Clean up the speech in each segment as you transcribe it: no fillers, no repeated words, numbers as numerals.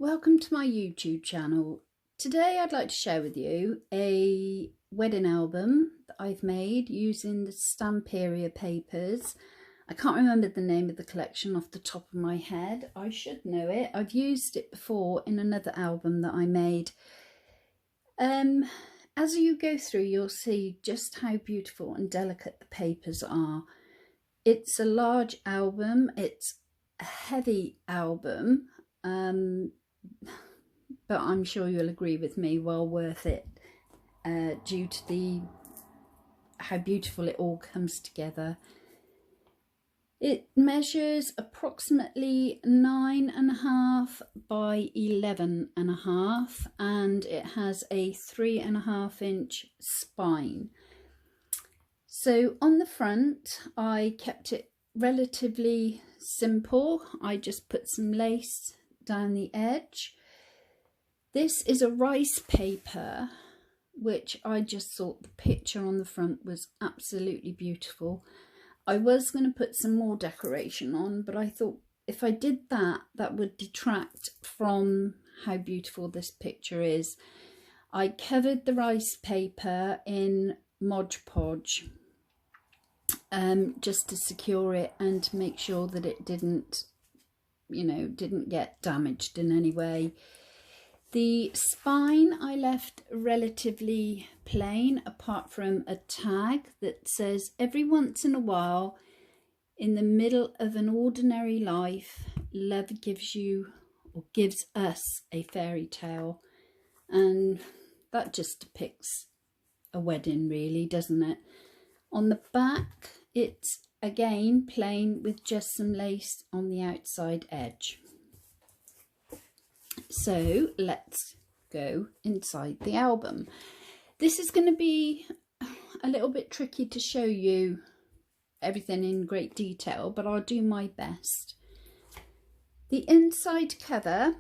Welcome to my YouTube channel. Today I'd like to share with you a wedding album that I've made using the Stamperia papers. I can't remember the name of the collection off the top of my head. I should know it. I've used it before in another album that I made. As you go through, you'll see just how beautiful and delicate the papers are. It's a large album. It's a heavy album. But I'm sure you'll agree with me, well worth it due to how beautiful it all comes together. It measures approximately 9.5 by 11.5 and it has a 3.5 inch spine. So on the front I kept it relatively simple. I just put some lace down the edge. This is a rice paper, which I just thought the picture on the front was absolutely beautiful. I was going to put some more decoration on, but I thought if I did that, that would detract from how beautiful this picture is. I covered the rice paper in Mod Podge just to secure it and to make sure that it didn't get damaged in any way. The spine I left relatively plain, apart from a tag that says, "Every once in a while, in the middle of an ordinary life, love gives you or gives us a fairy tale." And that just depicts a wedding, really, doesn't it? On the back, it's again plain with just some lace on the outside edge. So let's go inside the album. This is going to be a little bit tricky to show you everything in great detail, but I'll do my best. The inside cover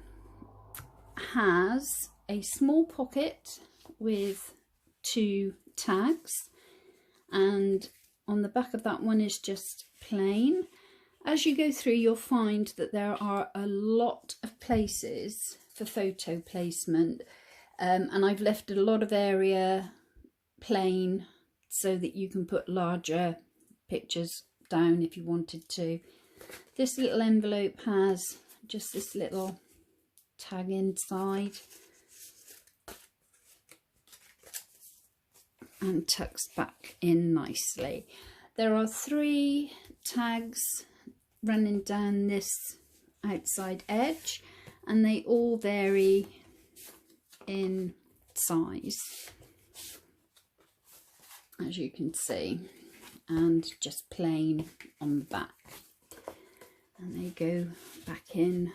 has a small pocket with 2 tags, and on the back of that one is just plain. As you go through, you'll find that there are a lot of places for photo placement, and I've left a lot of area plain so that you can put larger pictures down if you wanted to. This little envelope has just this little tag inside and tucks back in nicely. There are 3 tags running down this outside edge, and they all vary in size, as you can see, and just plain on the back, and they go back in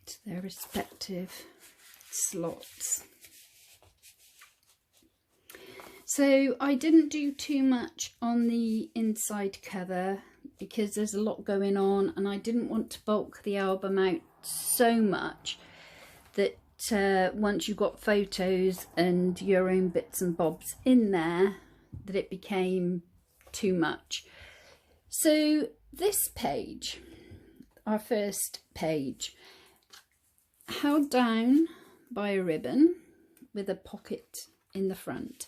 to their respective slots. So I didn't do too much on the inside cover because there's a lot going on, and I didn't want to bulk the album out so much that once you got photos and your own bits and bobs in there, that it became too much. So this page, our first page, held down by a ribbon with a pocket in the front.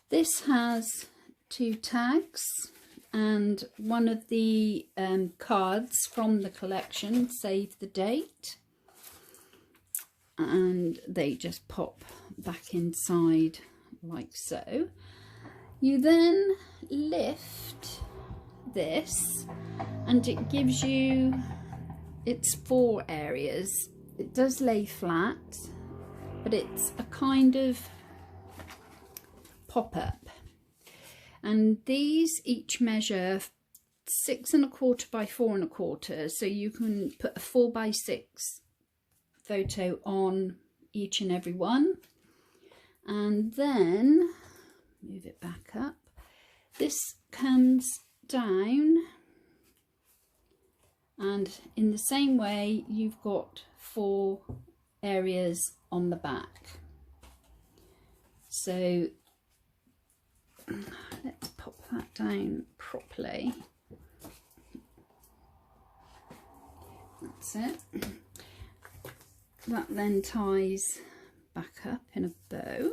This has 2 tags and one of the cards from the collection, save the date, and they just pop back inside like so. You then lift this and it gives you its 4 areas. It does lay flat, but it's a kind of pop-up, and these each measure 6.25 by 4.25, so you can put a 4 by 6 photo on each and every one. And then move it back up. This comes down, and in the same way you've got 4 areas on the back. So let's pop that down properly. That's it. That then ties back up in a bow.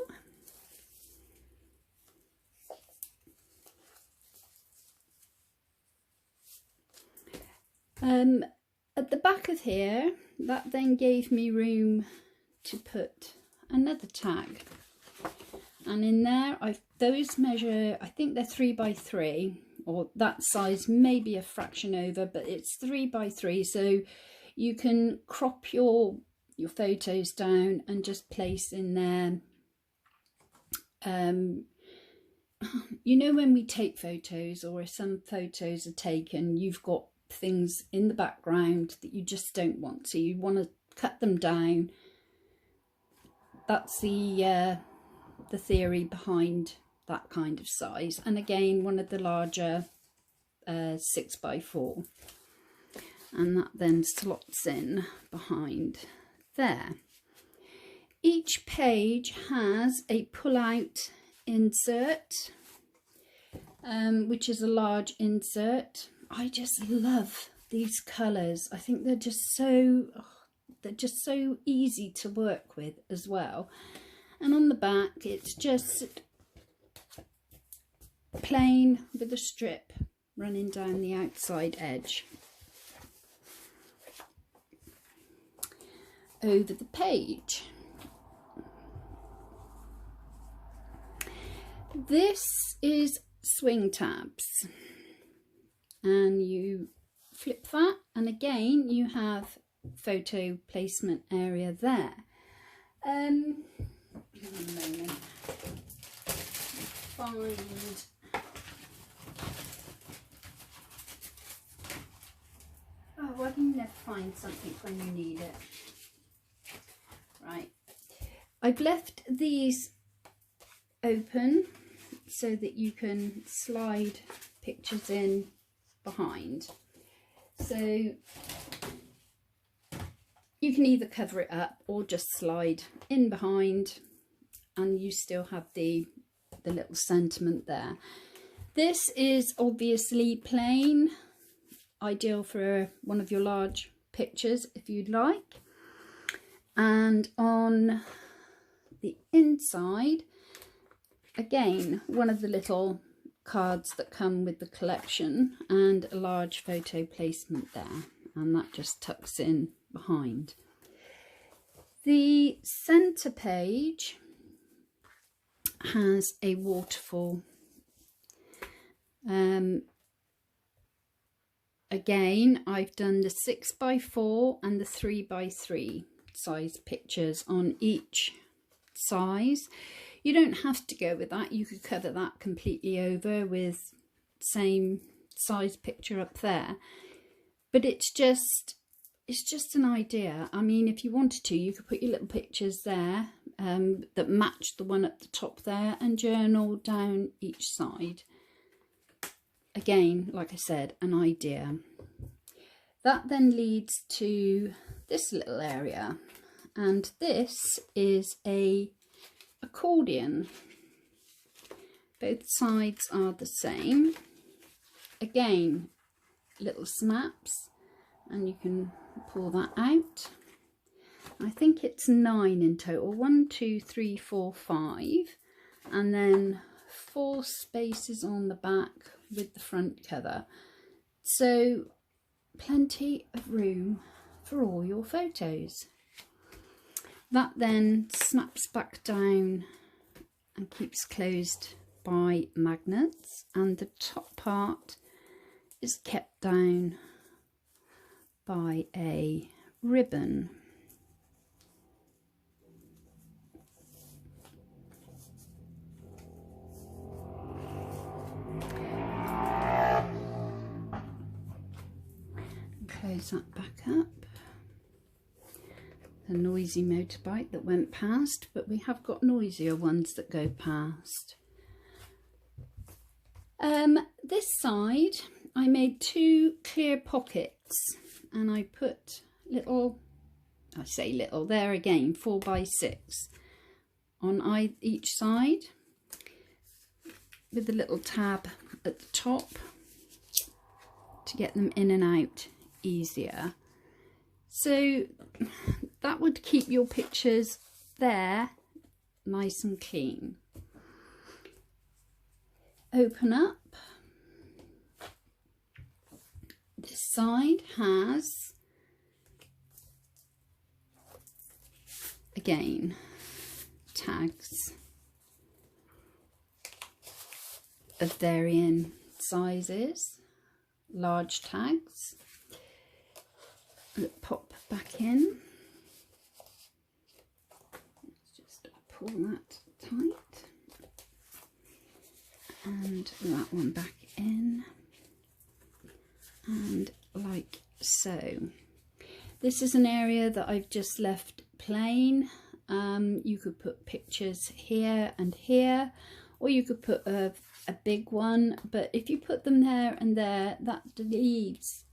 At the back of here, that then gave me room to put another tag, and in there those measure, I think they're 3 by 3, or that size, maybe a fraction over, but it's 3 by 3, so you can crop your photos down and just place in there. You know, when we take photos, or if some photos are taken, you've got things in the background that you just don't want, so you want to cut them down. That's the theory behind that kind of size. And again, one of the larger 6 by 4, and that then slots in behind there. Each page has a pull-out insert, which is a large insert. I just love these colours. I think they're just so easy to work with as well. And on the back, it's just plain with a strip running down the outside edge over the page. This is swing tabs, and you flip that, and again you have photo placement area there. Give me a moment. I can never find something when you need it. Right, I've left these open so that you can slide pictures in behind. So you can either cover it up or just slide in behind, and you still have the little sentiment there. This is obviously plain, ideal for one of your large pictures if you'd like. And on the inside, again, one of the little cards that come with the collection, and a large photo placement there, and that just tucks in behind. The centre page has a waterfall. Again, I've done the 6 by 4 and the 3 by 3 size pictures on each size. You don't have to go with that. You could cover that completely over with same size picture up there. But it's just an idea. I mean, if you wanted to, you could put your little pictures there that match the one at the top there, and journal down each side. Again, like I said, an idea. That then leads to this little area, and this is a accordion. Both sides are the same. Again, little snaps, and you can pull that out. I think it's 9 in total. 1, 2, 3, 4, 5, and then 4 spaces on the back with the front cover. So plenty of room for all your photos. That then snaps back down and keeps closed by magnets, and the top part is kept down by a ribbon. Close that back up. A noisy motorbike that went past, but we have got noisier ones that go past. This side I made 2 clear pockets, and I put little, I say little, there again, 4 by 6 on each side, with a little tab at the top to get them in and out easier. So that would keep your pictures there nice and clean. Open up. This side has, again, tags of varying sizes, large tags that pop back in. Let's just pull that tight, and that one back in, and like so. This is an area that I've just left plain. You could put pictures here and here, or you could put a big one, but if you put them there and there, that leaves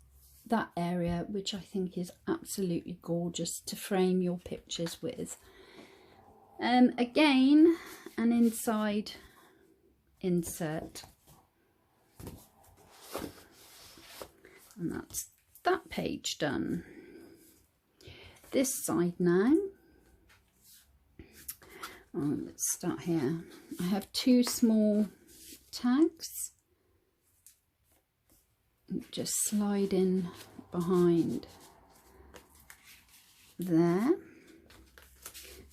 that area, which I think is absolutely gorgeous to frame your pictures with. Again, an inside insert, and that's that page done. This side now, let's start here. I have two small tags, just slide in behind there,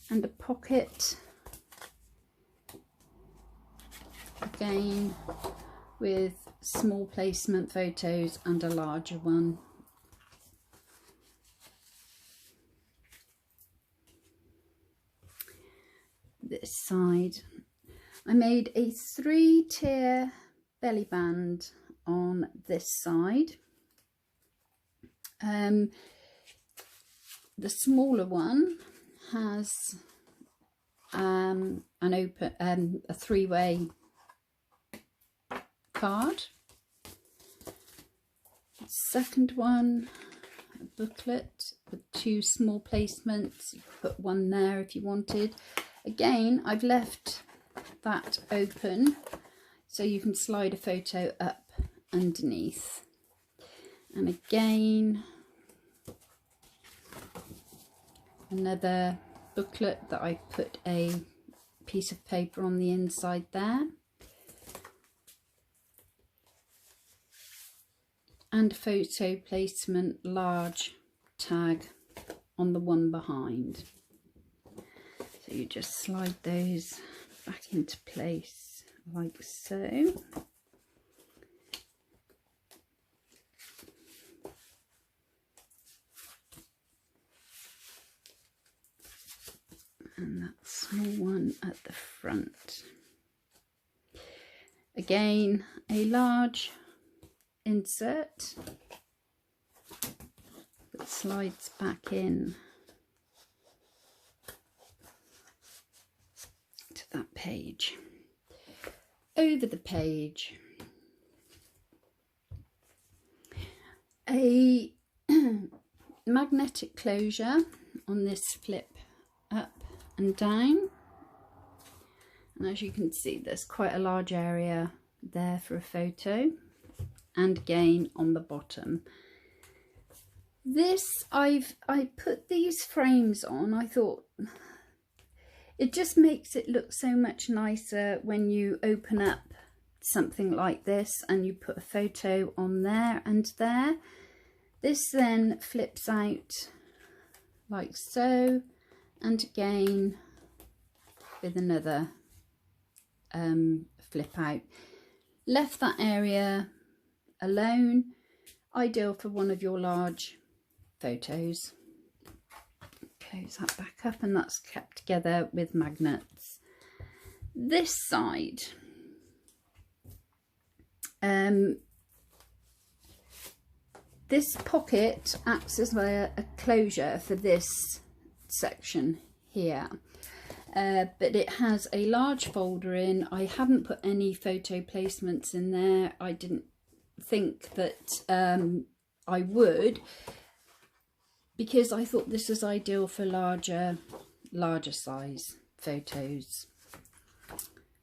and a pocket again with small placement photos and a larger one. This side, I made a 3-tier belly band on this side. The smaller one has a 3-way card. Second one, a booklet with 2 small placements. You could put one there if you wanted. Again, I've left that open so you can slide a photo up underneath. And again, another booklet that I put a piece of paper on the inside there, and photo placement large tag on the one behind. So you just slide those back into place like so. And that small one at the front. Again, a large insert that slides back in to that page. Over the page, a magnetic closure on this flip up and down, and as you can see, there's quite a large area there for a photo, and again on the bottom. This, I put these frames on. I thought it just makes it look so much nicer when you open up something like this and you put a photo on there and there. This then flips out like so, and again with another flip out. Left that area alone, ideal for one of your large photos. Close that back up, and that's kept together with magnets. This side, this pocket acts as a closure for this section here, but it has a large folder in. I haven't put any photo placements in there. I didn't think that I would, because I thought this was ideal for larger size photos.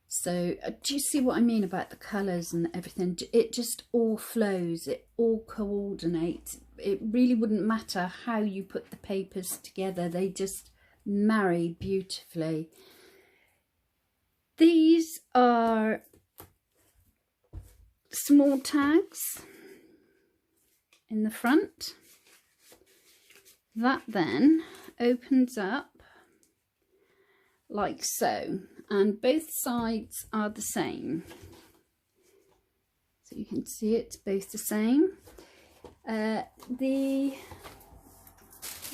So do you see what I mean about the colours and everything? It just all flows, it all coordinates it really wouldn't matter how you put the papers together, they just marry beautifully. These are small tags in the front. That then opens up like so, and both sides are the same. So you can see it's both the same. Let's get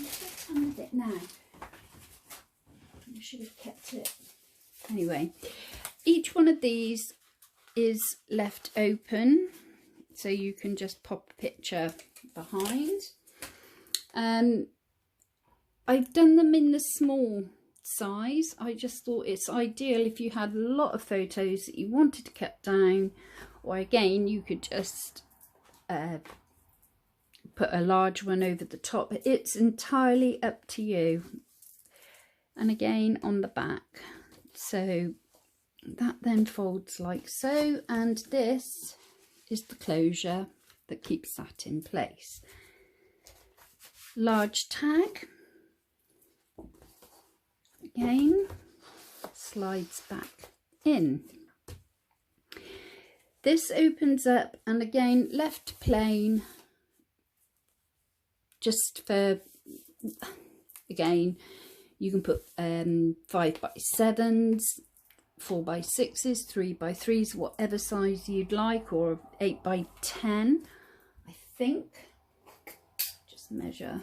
some of it now. I should have kept it. Anyway, each one of these is left open, so you can just pop a picture behind. I've done them in the small size. I just thought it's ideal if you had a lot of photos that you wanted to cut down, or again you could just put a large one over the top. It's entirely up to you. And again on the back, so that then folds like so, and this is the closure that keeps that in place. Large tag, again slides back in. This opens up and again left plain, just for, again you can put 5x7s, 4x6s, 3x3s, whatever size you'd like, or 8x10. I think, just measure,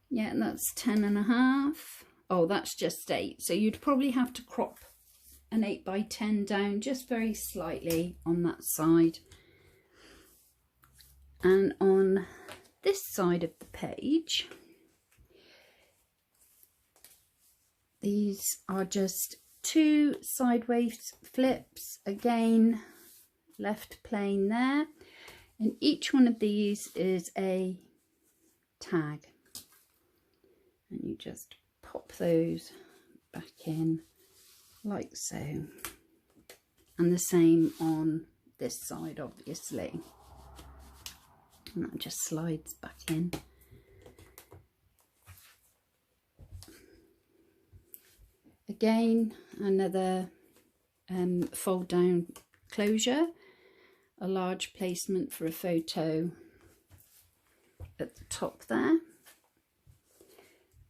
yeah, that's 10.5. Oh, that's just 8, so you'd probably have to crop an 8x10 down just very slightly on that side. And on this side of the page, these are just 2 sideways flips, again left plain there, and each one of these is a tag, and you just pop those back in like so, and the same on this side obviously, and that just slides back in. Again, another fold down closure, a large placement for a photo at the top there,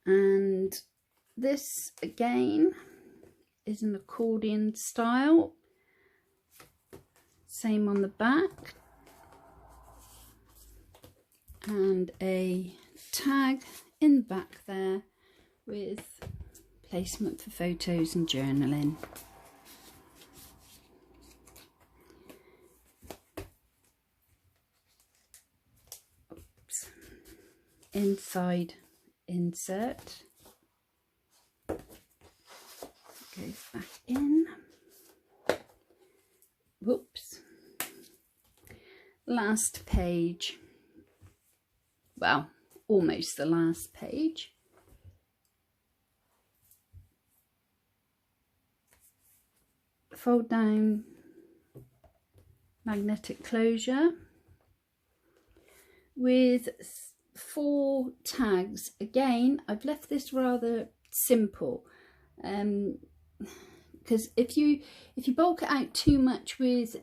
and this again is an accordion style, same on the back, and a tag in the back there with placement for photos and journaling. Oops. Inside insert goes back in. Whoops. Last page. Well, almost the last page. Fold down magnetic closure with 4 tags. Again, I've left this rather simple, because if you bulk it out too much with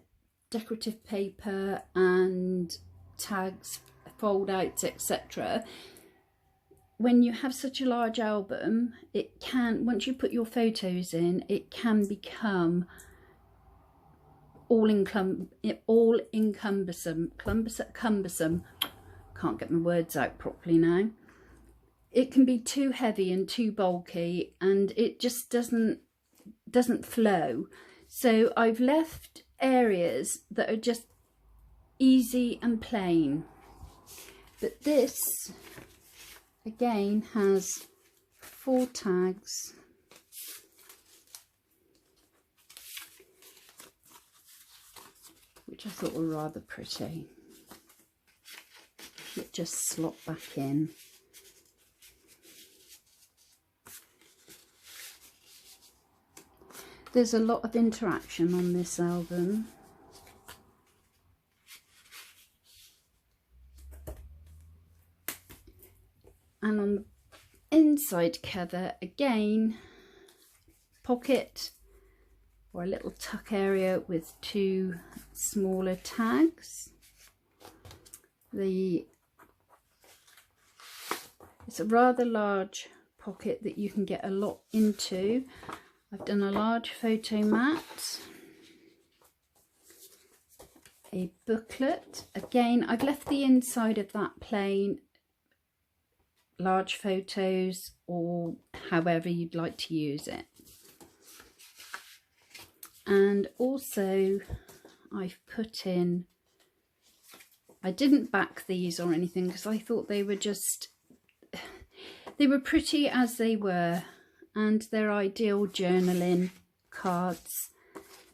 decorative paper and tags, fold outs, etc., when you have such a large album, it can, once you put your photos in, it can become cumbersome. Can't get my words out properly now. It can be too heavy and too bulky, and it just doesn't flow. So I've left areas that are just easy and plain. But this again has 4 tags, which I thought were rather pretty. It just slot back in. There's a lot of interaction on this album. And on the inside cover, again, pocket or a little tuck area with 2 smaller tags. It's a rather large pocket that you can get a lot into. I've done a large photo mat, a booklet. Again, I've left the inside of that plain, large photos or however you'd like to use it. And also I've put in, I didn't back these or anything because I thought they were pretty as they were, and they're ideal journaling cards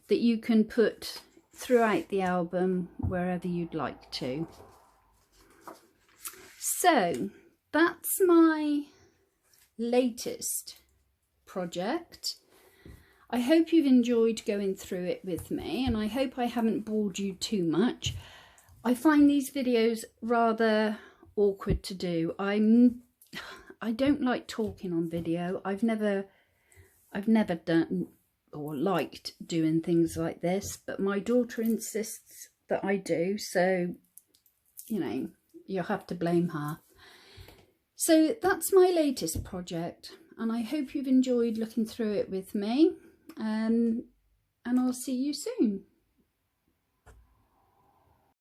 that you can put throughout the album wherever you'd like to. So that's my latest project. I hope you've enjoyed going through it with me, and I hope I haven't bored you too much. I find these videos rather awkward to do. I don't like talking on video. I've never done or liked doing things like this, but my daughter insists that I do, so you know, you'll have to blame her. So that's my latest project, and I hope you've enjoyed looking through it with me, and I'll see you soon.